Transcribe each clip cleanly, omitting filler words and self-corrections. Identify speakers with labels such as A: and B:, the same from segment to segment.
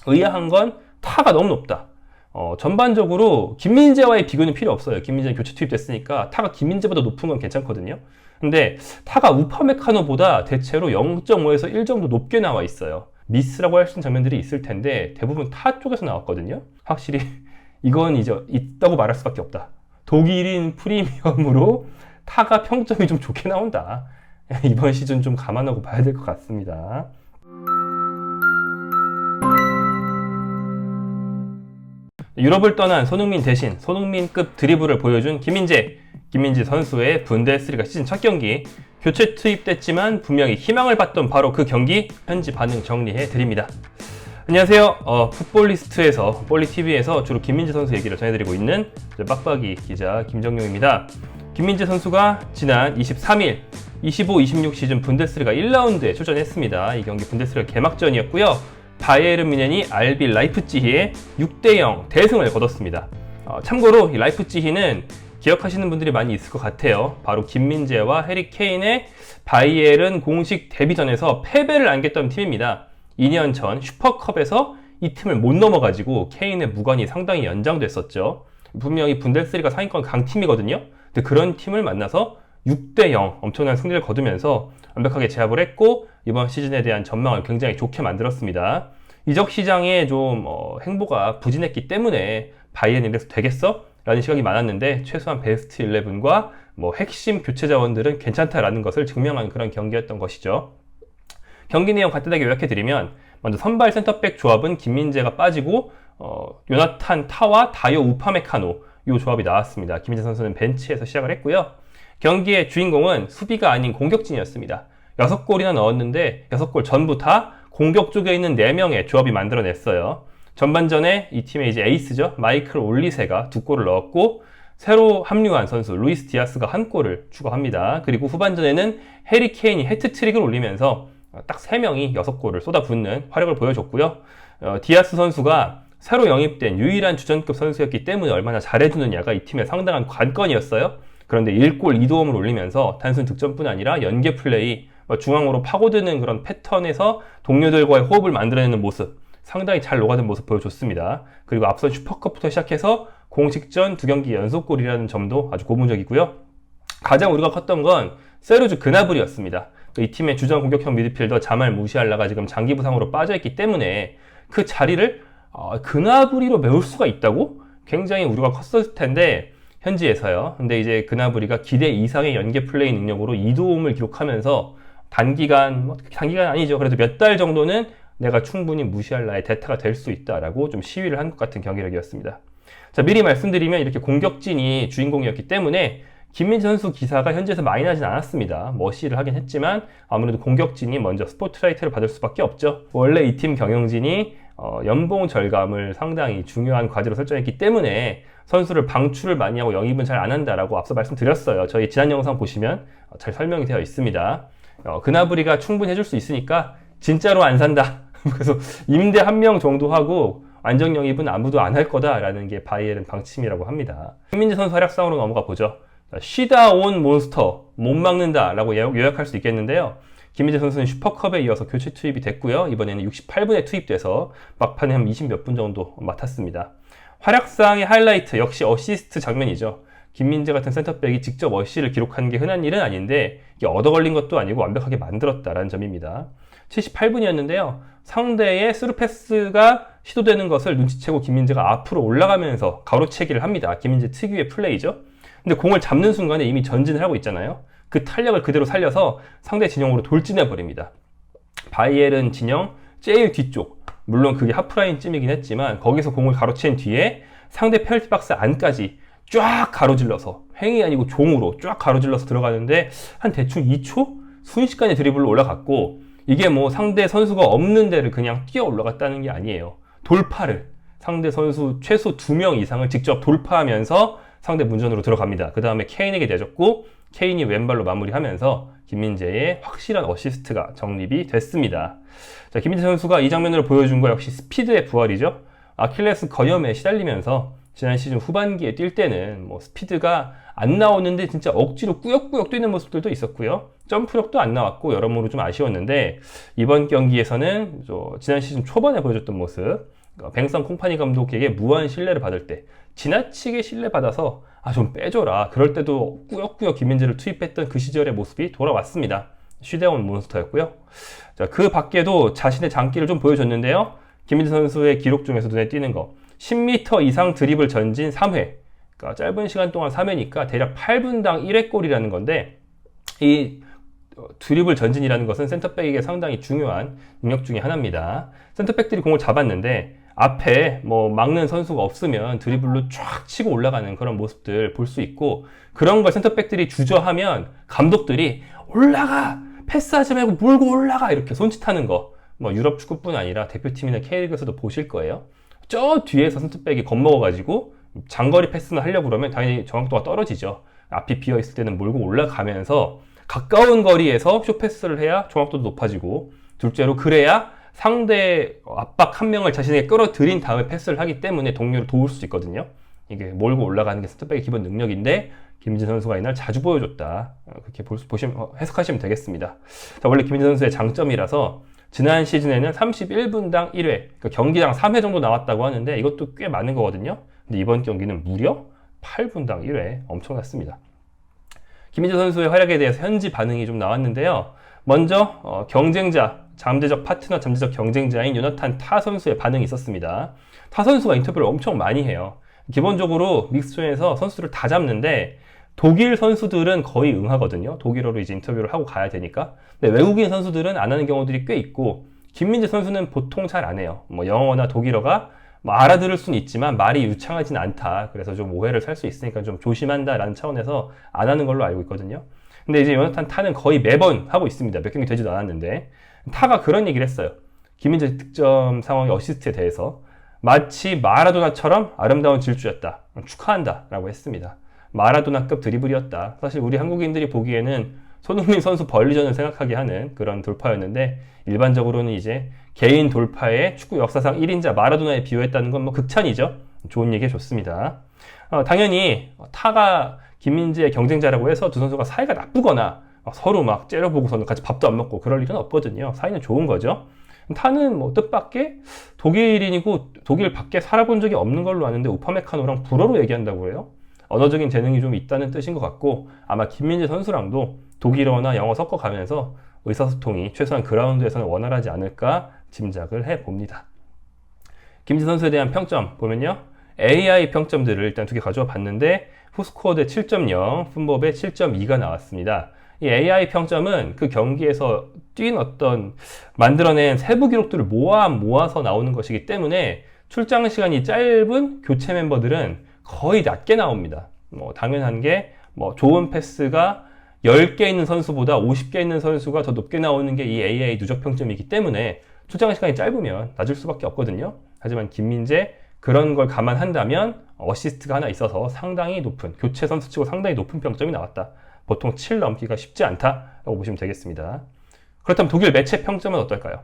A: 의아한 건 타가 너무 높다. 전반적으로 김민재와의 비교는 필요 없어요. 김민재는 교체 투입됐으니까 타가 김민재보다 높은 건 괜찮거든요. 근데 타가 우파메카노보다 대체로 0.5에서 1 정도 높게 나와 있어요. 미스라고 할 수 있는 장면들이 있을 텐데 대부분 타 쪽에서 나왔거든요. 확실히 이건 이제 있다고 말할 수밖에 없다. 독일인 프리미엄으로 타가 평점이 좀 좋게 나온다. 이번 시즌 좀 감안하고 봐야 될 것 같습니다. 유럽을 떠난 손흥민 대신 손흥민급 드리블을 보여준 김민재 선수의 분데스리가 시즌 첫 경기, 교체 투입됐지만 분명히 희망을 봤던 바로 그 경기 현지 반응 정리해 드립니다. 안녕하세요. 풋볼리스트에서 볼리TV에서 주로 김민재 선수 얘기를 전해드리고 있는 빡빡이 기자 김정용입니다. 김민재 선수가 지난 23일 25-26 시즌 분데스리가 1라운드에 출전했습니다. 이 경기 분데스리가 개막전이었고요. 바이에른 뮌헨이 RB 라이프치히에 6대0 대승을 거뒀습니다. 참고로 이 라이프치히는 기억하시는 분들이 많이 있을 것 같아요. 바로 김민재와 해리 케인의 바이에른 공식 데뷔전에서 패배를 안겼던 팀입니다. 2년 전 슈퍼컵에서 이 팀을 못 넘어가지고 케인의 무관이 상당히 연장됐었죠. 분명히 분데스리가 상위권 강팀이거든요. 근데 그런 팀을 만나서 6대0 엄청난 승리를 거두면서 완벽하게 제압을 했고 이번 시즌에 대한 전망을 굉장히 좋게 만들었습니다. 이적 시장에 좀 행보가 부진했기 때문에 바이에른 이래서 되겠어? 라는 시각이 많았는데 최소한 베스트 11과 핵심 교체 자원들은 괜찮다라는 것을 증명한 그런 경기였던 것이죠. 경기 내용 간단하게 요약해드리면 먼저 선발 센터백 조합은 김민재가 빠지고 요나탄 타와 다요 우파메카노 이 조합이 나왔습니다. 김민재 선수는 벤치에서 시작을 했고요. 경기의 주인공은 수비가 아닌 공격진이었습니다. 6골이나 넣었는데 6골 전부 다 공격 쪽에 있는 4명의 조합이 만들어냈어요. 전반전에 이 팀의 이제 에이스죠. 마이클 올리세가 2골을 넣었고 새로 합류한 선수 루이스 디아스가 1골을 추가합니다. 그리고 후반전에는 해리 케인이 해트트릭을 올리면서 딱 3명이 6골을 쏟아붓는 화력을 보여줬고요. 디아스 선수가 새로 영입된 유일한 주전급 선수였기 때문에 얼마나 잘해주느냐가 이 팀의 상당한 관건이었어요. 그런데 1골 2도움을 올리면서 단순 득점뿐 아니라 연계 플레이, 중앙으로 파고드는 그런 패턴에서 동료들과의 호흡을 만들어내는 모습, 상당히 잘 녹아든 모습 보여줬습니다. 그리고 앞선 슈퍼컵부터 시작해서 공식전 2경기 연속골이라는 점도 아주 고무적이고요. 가장 우려가 컸던 건 세르주 그나브리였습니다. 이 팀의 주전 공격형 미드필더 자말 무시알라가 지금 장기 부상으로 빠져있기 때문에 그 자리를 그나브리로 메울 수가 있다고? 굉장히 우려가 컸을 텐데 현지에서요. 근데 이제 그나브리가 기대 이상의 연계 플레이 능력으로 2도움을 기록하면서 단기간 아니죠. 그래도 몇 달 정도는 내가 충분히 무시알라의 대타가 될 수 있다라고 좀 시위를 한 것 같은 경기력이었습니다. 자, 미리 말씀드리면 이렇게 공격진이 주인공이었기 때문에 김민재 선수 기사가 현지에서 많이 나진 않았습니다. 머시를 하긴 했지만 아무래도 공격진이 먼저 스포트라이트를 받을 수밖에 없죠. 원래 이 팀 경영진이 연봉 절감을 상당히 중요한 과제로 설정했기 때문에 선수를 방출을 많이 하고 영입은 잘 안 한다라고 앞서 말씀드렸어요. 저희 지난 영상 보시면 잘 설명이 되어 있습니다. 그나브리가 충분히 해줄 수 있으니까 진짜로 안 산다. 그래서 임대 1명 정도 하고 안정 영입은 아무도 안 할 거다라는 게 바이에른 방침이라고 합니다. 김민재 선수 활약상으로 넘어가 보죠. 쉬다 온 몬스터, 못 막는다 라고 요약할 수 있겠는데요. 김민재 선수는 슈퍼컵에 이어서 교체 투입이 됐고요. 이번에는 68분에 투입돼서 막판에 한 20몇 분 정도 맡았습니다. 활약상의 하이라이트 역시 어시스트 장면이죠. 김민재 같은 센터백이 직접 어시를 기록하는 게 흔한 일은 아닌데 이게 얻어걸린 것도 아니고 완벽하게 만들었다라는 점입니다. 78분이었는데요. 상대의 스루패스가 시도되는 것을 눈치채고 김민재가 앞으로 올라가면서 가로채기를 합니다. 김민재 특유의 플레이죠. 근데 공을 잡는 순간에 이미 전진을 하고 있잖아요. 그 탄력을 그대로 살려서 상대 진영으로 돌진해 버립니다. 바이에른 진영 제일 뒤쪽, 물론 그게 하프라인 쯤이긴 했지만 거기서 공을 가로챈 뒤에 상대 페널티 박스 안까지 쫙 가로질러서, 횡이 아니고 종으로 쫙 가로질러서 들어가는데 한 대충 2초? 순식간에 드리블로 올라갔고, 이게 상대 선수가 없는 데를 그냥 뛰어 올라갔다는 게 아니에요. 돌파를, 상대 선수 최소 2명 이상을 직접 돌파하면서 상대 문전으로 들어갑니다. 그 다음에 케인에게 내줬고 케인이 왼발로 마무리하면서 김민재의 확실한 어시스트가 정립이 됐습니다. 자, 김민재 선수가 이 장면으로 보여준 거 역시 스피드의 부활이죠. 아킬레스 거염에 시달리면서 지난 시즌 후반기에 뛸 때는 스피드가 안 나오는데 진짜 억지로 꾸역꾸역 뛰는 모습들도 있었고요. 점프력도 안 나왔고 여러모로 좀 아쉬웠는데 이번 경기에서는 지난 시즌 초반에 보여줬던 모습, 뱅성 콩파니 감독에게 무한 신뢰를 받을 때 지나치게 신뢰받아서 좀 빼줘라, 그럴 때도 꾸역꾸역 김민재를 투입했던 그 시절의 모습이 돌아왔습니다. 쉬대원 몬스터였고요. 자, 그 밖에도 자신의 장기를 좀 보여줬는데요. 김민재 선수의 기록 중에서 눈에 띄는 거, 10m 이상 드리블 전진 3회, 그러니까 짧은 시간 동안 3회니까 대략 8분당 1회 골이라는 건데, 이 드리블 전진이라는 것은 센터백에게 상당히 중요한 능력 중에 하나입니다. 센터백들이 공을 잡았는데 앞에 막는 선수가 없으면 드리블로 쫙 치고 올라가는 그런 모습들 볼 수 있고, 그런 걸 센터백들이 주저하면 감독들이 올라가! 패스하지 말고 몰고 올라가! 이렇게 손짓하는 거, 유럽 축구뿐 아니라 대표팀이나 K리그에서도 보실 거예요. 저 뒤에서 센터백이 겁먹어가지고 장거리 패스는 하려고 그러면 당연히 정확도가 떨어지죠. 앞이 비어있을 때는 몰고 올라가면서 가까운 거리에서 숏패스를 해야 정확도도 높아지고, 둘째로 그래야 상대 압박 한 명을 자신에게 끌어들인 다음에 패스를 하기 때문에 동료를 도울 수 있거든요. 이게 몰고 올라가는 게 센터백의 기본 능력인데 김민재 선수가 이날 자주 보여줬다, 그렇게 해석하시면 되겠습니다. 자, 원래 김민재 선수의 장점이라서 지난 시즌에는 31분당 1회, 그러니까 경기당 3회 정도 나왔다고 하는데 이것도 꽤 많은 거거든요. 근데 이번 경기는 무려 8분당 1회, 엄청났습니다. 김민재 선수의 활약에 대해서 현지 반응이 좀 나왔는데요. 먼저 경쟁자, 잠재적 파트너, 잠재적 경쟁자인 요나탄 타 선수의 반응이 있었습니다. 타 선수가 인터뷰를 엄청 많이 해요. 기본적으로 믹스존에서 선수를 다 잡는데 독일 선수들은 거의 응하거든요. 독일어로 이제 인터뷰를 하고 가야 되니까. 근데 외국인 선수들은 안 하는 경우들이 꽤 있고, 김민재 선수는 보통 잘 안 해요. 영어나 독일어가 알아들을 수는 있지만 말이 유창하진 않다, 그래서 좀 오해를 살 수 있으니까 좀 조심한다라는 차원에서 안 하는 걸로 알고 있거든요. 근데 이제 요나탄 타는 거의 매번 하고 있습니다. 몇 경기 되지도 않았는데 타가 그런 얘기를 했어요. 김민재 득점 상황의 어시스트에 대해서 마치 마라도나처럼 아름다운 질주였다, 축하한다 라고 했습니다. 마라도나급 드리블이었다. 사실 우리 한국인들이 보기에는 손흥민 선수 벌리전을 생각하게 하는 그런 돌파였는데, 일반적으로는 이제 개인 돌파에 축구 역사상 1인자 마라도나에 비유했다는 건 극찬이죠. 좋은 얘기 해줬습니다. 당연히 타가 김민재의 경쟁자라고 해서 두 선수가 사이가 나쁘거나 서로 막 째려보고서는 같이 밥도 안 먹고 그럴 일은 없거든요. 사이는 좋은 거죠. 타는 뜻밖의 독일인이고 독일 밖에 살아본 적이 없는 걸로 아는데 우파메카노랑 불어로 얘기한다고 해요. 언어적인 재능이 좀 있다는 뜻인 것 같고, 아마 김민재 선수랑도 독일어나 영어 섞어가면서 의사소통이 최소한 그라운드에서는 원활하지 않을까 짐작을 해봅니다. 김민재 선수에 대한 평점 보면요, AI 평점들을 일단 두 개 가져와 봤는데 후스코어대 7.0, 푼법에 7.2가 나왔습니다. 이 AI 평점은 그 경기에서 뛴 만들어낸 세부 기록들을 모아서 나오는 것이기 때문에 출장 시간이 짧은 교체 멤버들은 거의 낮게 나옵니다. 당연한 게 좋은 패스가 10개 있는 선수보다 50개 있는 선수가 더 높게 나오는 게 이 AI 누적 평점이기 때문에 출장 시간이 짧으면 낮을 수밖에 없거든요. 하지만 김민재, 그런 걸 감안한다면 어시스트가 하나 있어서 상당히 높은, 교체 선수치고 상당히 높은 평점이 나왔다. 보통 7 넘기가 쉽지 않다라고 보시면 되겠습니다. 그렇다면 독일 매체 평점은 어떨까요?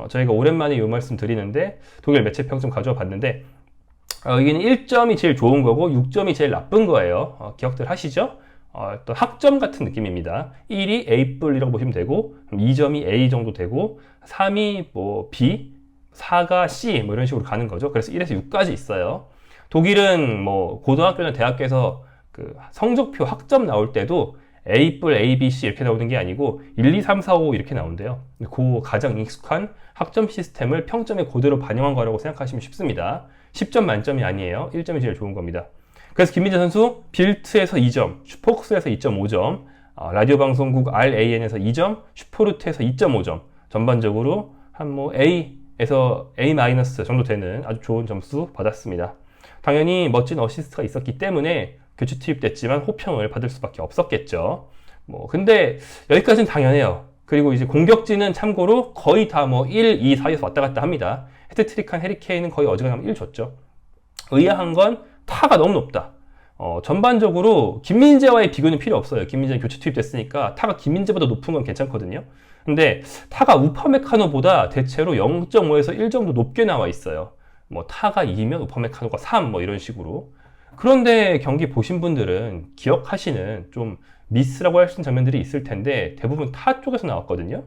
A: 저희가 오랜만에 이 말씀 드리는데 독일 매체 평점 가져와 봤는데 여기는 1점이 제일 좋은 거고 6점이 제일 나쁜 거예요. 기억들 하시죠? 또 학점 같은 느낌입니다. 1이 A뿔이라고 보시면 되고, 2점이 A 정도 되고, 3이 B, 4가 C 이런 식으로 가는 거죠. 그래서 1에서 6까지 있어요. 독일은 고등학교나 대학교에서 그 성적표 학점 나올 때도 A뿔, A, B, C 이렇게 나오는 게 아니고 1, 2, 3, 4, 5 이렇게 나온대요. 그 가장 익숙한 학점 시스템을 평점에 그대로 반영한 거라고 생각하시면 쉽습니다. 10점 만점이 아니에요. 1점이 제일 좋은 겁니다. 그래서 김민재 선수 빌트에서 2점, 슈퍼크스에서 2.5점, 라디오 방송국 RAN에서 2점, 슈퍼루트에서 2.5점, 전반적으로 한 A에서 A- 정도 되는 아주 좋은 점수 받았습니다. 당연히 멋진 어시스트가 있었기 때문에 교체 투입됐지만 호평을 받을 수밖에 없었겠죠. 근데 여기까지는 당연해요. 그리고 이제 공격진은 참고로 거의 다 1, 2 사이에서 왔다 갔다 합니다. 헤트트릭한 해리케인은 거의 어지간하면 1 줬죠. 의아한 건 타가 너무 높다. 전반적으로 김민재와의 비교는 필요 없어요. 김민재는 교체 투입됐으니까 타가 김민재보다 높은 건 괜찮거든요. 근데 타가 우파메카노보다 대체로 0.5에서 1 정도 높게 나와 있어요. 타가 2면 우파메카노가 3 이런 식으로. 그런데 경기 보신 분들은 기억하시는 좀 미스라고 할 수 있는 장면들이 있을 텐데 대부분 타 쪽에서 나왔거든요.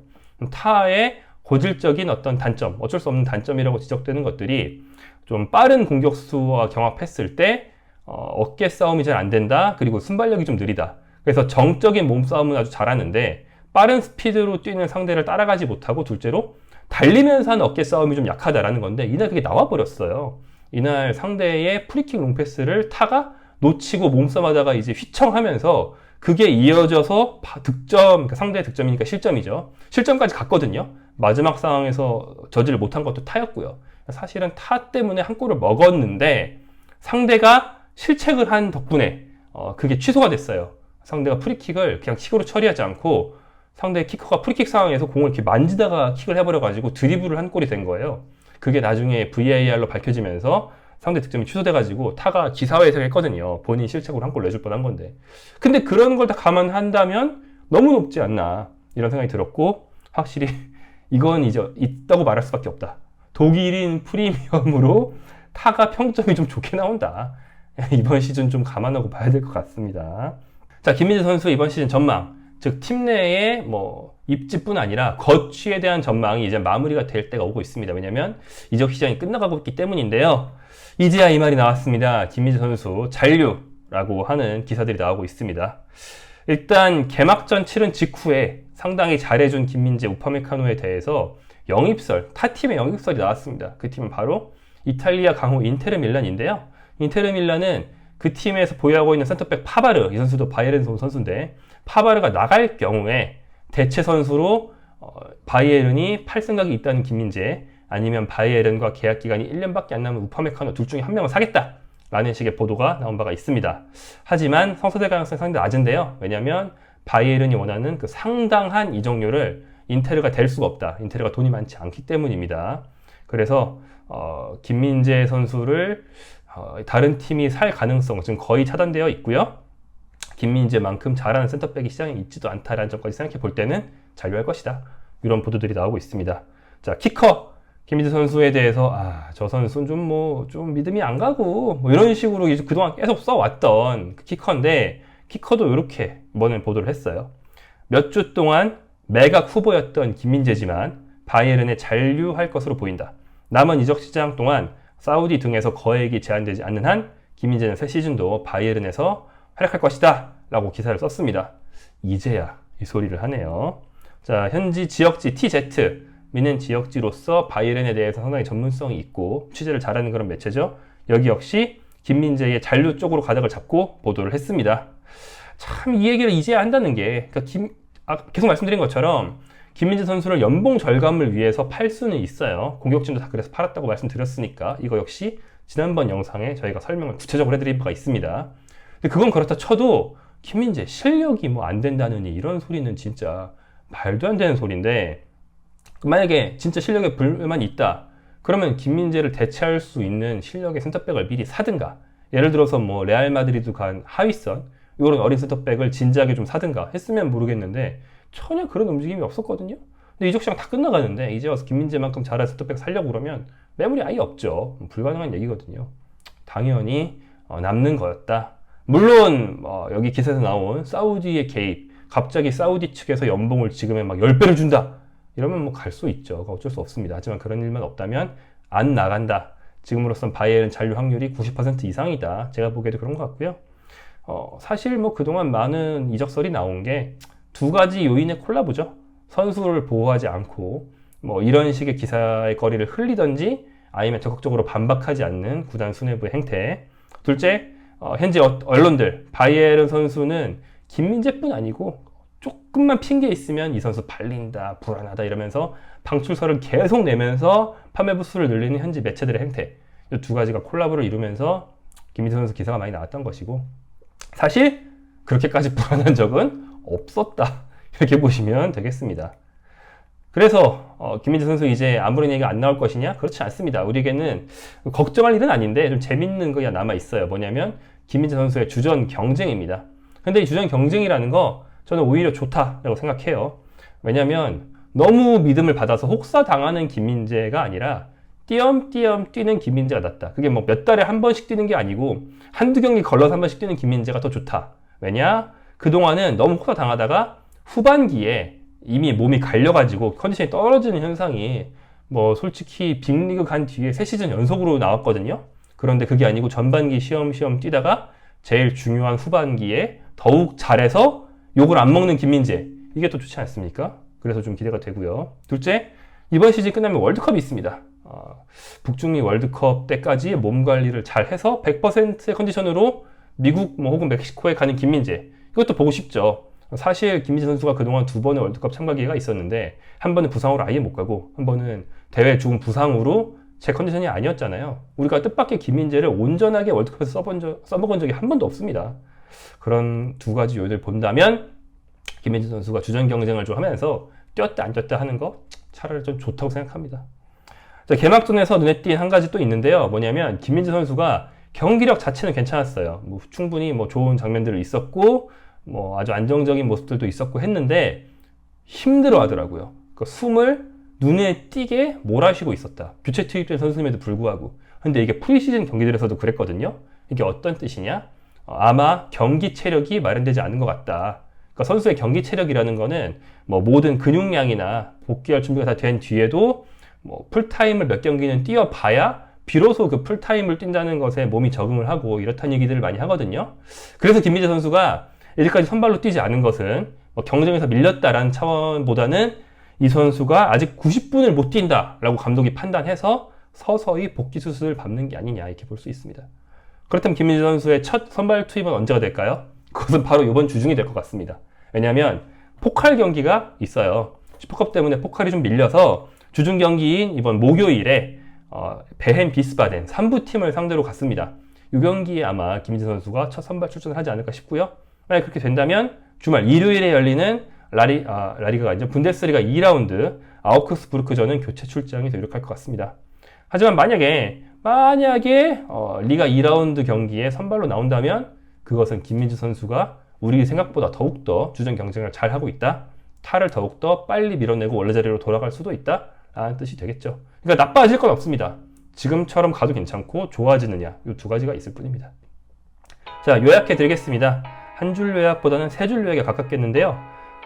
A: 타의 고질적인 어떤 단점, 어쩔 수 없는 단점이라고 지적되는 것들이 좀 빠른 공격수와 경합했을 때 어깨 싸움이 잘 안 된다. 그리고 순발력이 좀 느리다. 그래서 정적인 몸싸움은 아주 잘하는데 빠른 스피드로 뛰는 상대를 따라가지 못하고 둘째로 달리면서 하는 어깨 싸움이 좀 약하다라는 건데 이날 그게 나와버렸어요. 이날 상대의 프리킥 롱패스를 타가 놓치고 몸싸움하다가 이제 휘청하면서 그게 이어져서 득점, 그러니까 상대의 득점이니까 실점이죠. 실점까지 갔거든요. 마지막 상황에서 저지를 못한 것도 타였고요. 사실은 타 때문에 한 골을 먹었는데 상대가 실책을 한 덕분에 그게 취소가 됐어요. 상대가 프리킥을 그냥 킥으로 처리하지 않고 상대 키커가 프리킥 상황에서 공을 이렇게 만지다가 킥을 해버려가지고 드리블을 한 골이 된 거예요. 그게 나중에 VAR로 밝혀지면서 상대 득점이 취소돼가지고 타가 기사회생을 했거든요. 본인 실책으로 한 골 내줄 뻔한 건데. 근데 그런 걸 다 감안한다면 너무 높지 않나 이런 생각이 들었고 확실히 이건 이제 있다고 말할 수밖에 없다. 독일인 프리미엄으로 타가 평점이 좀 좋게 나온다. 이번 시즌 좀 감안하고 봐야 될 것 같습니다. 자, 김민재 선수 이번 시즌 전망. 즉, 팀 내에 입지뿐 아니라 거취에 대한 전망이 이제 마무리가 될 때가 오고 있습니다. 왜냐면 이적 시장이 끝나가고 있기 때문인데요. 이제야 이 말이 나왔습니다. 김민재 선수 잔류라고 하는 기사들이 나오고 있습니다. 일단 개막전 치른 직후에 상당히 잘해준 김민재 우파메카노에 대해서 영입설, 타 팀의 영입설이 나왔습니다. 그 팀은 바로 이탈리아 강호 인테르 밀란인데요. 인테르 밀란은 그 팀에서 보유하고 있는 센터백 파바르, 이 선수도 바이에른 선수인데 파바르가 나갈 경우에 대체 선수로 바이에른이 팔 생각이 있다는 김민재, 아니면 바이에른과 계약 기간이 1년밖에 안 남은 우파메카노 둘 중에 한 명을 사겠다 라는 식의 보도가 나온 바가 있습니다. 하지만 성사될 가능성이 상당히 낮은데요. 왜냐하면 바이에른이 원하는 그 상당한 이적료를 인테르가 댈 수가 없다. 인테르가 돈이 많지 않기 때문입니다. 그래서 김민재 선수를 다른 팀이 살 가능성 지금 거의 차단되어 있고요. 김민재만큼 잘하는 센터백이 시장에 있지도 않다라는 점까지 생각해 볼 때는 잔류할 것이다. 이런 보도들이 나오고 있습니다. 자, 키커 김민재 선수에 대해서 저 선수는 좀 믿음이 안 가고 이런 식으로 이제 그동안 계속 써왔던 그 키커인데 키커도 이렇게 이번에 보도를 했어요. 몇 주 동안 매각 후보였던 김민재지만 바이에른에 잔류할 것으로 보인다. 남은 이적 시장 동안 사우디 등에서 거액이 제한되지 않는 한 김민재는 새 시즌도 바이에른에서 활약할 것이다 라고 기사를 썼습니다. 이제야 이 소리를 하네요. 자, 현지 지역지 TZ 미는 지역지로서 바이에른에 대해서 상당히 전문성이 있고 취재를 잘하는 그런 매체죠. 여기 역시 김민재의 잔류 쪽으로 가닥을 잡고 보도를 했습니다. 참 이 얘기를 이제야 한다는 게 그러니까 계속 말씀드린 것처럼 김민재 선수를 연봉 절감을 위해서 팔 수는 있어요. 공격진도 다 그래서 팔았다고 말씀드렸으니까 이거 역시 지난번 영상에 저희가 설명을 구체적으로 해드린 바가 있습니다. 근데 그건 그렇다 쳐도 김민재 실력이 안 된다느니 이런 소리는 진짜 말도 안 되는 소리인데 만약에 진짜 실력에 불만이 있다 그러면 김민재를 대체할 수 있는 실력의 센터백을 미리 사든가 예를 들어서 레알 마드리드 간 하위선 이런 어린 센터백을 진지하게 좀 사든가 했으면 모르겠는데 전혀 그런 움직임이 없었거든요. 근데 이적 시장 다 끝나가는데 이제 와서 김민재만큼 잘하는 센터백 살려고 그러면 매물이 아예 없죠. 불가능한 얘기거든요. 당연히 남는 거였다. 물론 여기 기사에서 나온 사우디의 개입, 갑자기 사우디 측에서 연봉을 지금에 10배를 준다 이러면 갈 수 있죠. 어쩔 수 없습니다. 하지만 그런 일만 없다면 안 나간다. 지금으로선 바이에른 잔류 확률이 90% 이상이다. 제가 보기에도 그런 것 같고요. 사실 그동안 많은 이적설이 나온 게 두 가지 요인의 콜라보죠. 선수를 보호하지 않고 이런 식의 기사의 거리를 흘리던지 아니면 적극적으로 반박하지 않는 구단 수뇌부의 행태. 둘째, 현재 언론들 바이에른 선수는 김민재뿐 아니고 조금만 핑계 있으면 이 선수 발린다, 불안하다 이러면서 방출설을 계속 내면서 판매 부수를 늘리는 현지 매체들의 행태. 이 두 가지가 콜라보를 이루면서 김민재 선수 기사가 많이 나왔던 것이고 사실 그렇게까지 불안한 적은 없었다. 이렇게 보시면 되겠습니다. 그래서 김민재 선수 이제 아무런 얘기가 안 나올 것이냐? 그렇지 않습니다. 우리에게는 걱정할 일은 아닌데 좀 재밌는 거가 남아 있어요. 뭐냐면 김민재 선수의 주전 경쟁입니다. 근데 이 주전 경쟁이라는 거 저는 오히려 좋다라고 생각해요. 왜냐면 너무 믿음을 받아서 혹사당하는 김민재가 아니라 띄엄띄엄 뛰는 김민재가 낫다. 그게 뭐 몇 달에 한 번씩 뛰는 게 아니고 한두 경기 걸러서 한 번씩 뛰는 김민재가 더 좋다. 왜냐? 그동안은 너무 호사당하다가 후반기에 이미 몸이 갈려가지고 컨디션이 떨어지는 현상이 뭐 솔직히 빅리그 간 뒤에 3시즌 연속으로 나왔거든요. 그런데 그게 아니고 전반기 쉬엄쉬엄 뛰다가 제일 중요한 후반기에 더욱 잘해서 욕을 안 먹는 김민재. 이게 또 좋지 않습니까? 그래서 좀 기대가 되고요. 둘째, 이번 시즌 끝나면 월드컵이 있습니다. 북중미 월드컵 때까지 몸 관리를 잘 해서 100%의 컨디션으로 미국 뭐 혹은 멕시코에 가는 김민재. 이것도 보고 싶죠. 사실 김민재 선수가 그동안 2번의 월드컵 참가 기회가 있었는데 한 번은 부상으로 아예 못 가고 한 번은 대회 죽은 부상으로 제 컨디션이 아니었잖아요. 우리가 뜻밖의 김민재를 온전하게 월드컵에서 써먹은 적이 한 번도 없습니다. 그런 두 가지 요인을 본다면 김민재 선수가 주전 경쟁을 좀 하면서 뛰었다 안 뛰었다 하는 거 차라리 좀 좋다고 생각합니다. 자, 개막전에서 눈에 띈 한 가지 또 있는데요. 뭐냐면 김민재 선수가 경기력 자체는 괜찮았어요. 뭐 충분히 뭐 좋은 장면들이 있었고 뭐 아주 안정적인 모습들도 있었고 했는데 힘들어 하더라고요. 그러니까 숨을 눈에 띄게 몰아쉬고 있었다. 교체 투입된 선수임에도 불구하고. 근데 이게 프리시즌 경기들에서도 그랬거든요. 이게 어떤 뜻이냐? 아마 경기 체력이 마련되지 않은 것 같다. 그러니까 선수의 경기 체력이라는 거는 뭐 모든 근육량이나 복귀할 준비가 다 된 뒤에도 뭐 풀타임을 몇 경기는 뛰어봐야 비로소 그 풀타임을 뛴다는 것에 몸이 적응을 하고 이렇다는 얘기들을 많이 하거든요. 그래서 김민재 선수가 이제까지 선발로 뛰지 않은 것은 뭐 경쟁에서 밀렸다라는 차원보다는 이 선수가 아직 90분을 못 뛴다라고 감독이 판단해서 서서히 복귀 수술을 밟는 게 아니냐 이렇게 볼 수 있습니다. 그렇다면 김민재 선수의 첫 선발 투입은 언제가 될까요? 그것은 바로 이번 주중이 될 것 같습니다. 왜냐하면 포칼 경기가 있어요. 슈퍼컵 때문에 포칼이 좀 밀려서 주중 경기인 이번 목요일에 베헨 비스바덴 3부 팀을 상대로 갔습니다. 이 경기에 아마 김민재 선수가 첫 선발 출전을 하지 않을까 싶고요. 만약 그렇게 된다면 주말 일요일에 열리는 라리가가 아니죠. 분데스리가 2라운드 아우크스부르크전은 교체 출장이 더 유력할 것 같습니다. 하지만 만약에 리가 2라운드 경기에 선발로 나온다면 그것은 김민재 선수가 우리 생각보다 더욱더 주전 경쟁을 잘 하고 있다. 타를 더욱더 빨리 밀어내고 원래 자리로 돌아갈 수도 있다. 라는 뜻이 되겠죠. 그러니까 나빠질 건 없습니다. 지금처럼 가도 괜찮고 좋아지느냐 이 두 가지가 있을 뿐입니다. 자, 요약해 드리겠습니다. 한 줄 요약보다는 세 줄 요약에 가깝겠는데요.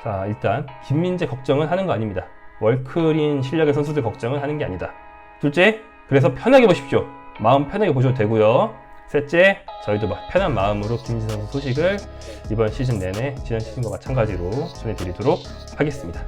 A: 자, 일단 김민재 걱정은 하는 거 아닙니다. 월클인 실력의 선수들 걱정은 하는 게 아니다. 둘째, 그래서 편하게 보십시오. 마음 편하게 보셔도 되고요. 셋째, 저희도 편한 마음으로 김민재 선수 소식을 이번 시즌 내내 지난 시즌과 마찬가지로 전해드리도록 하겠습니다.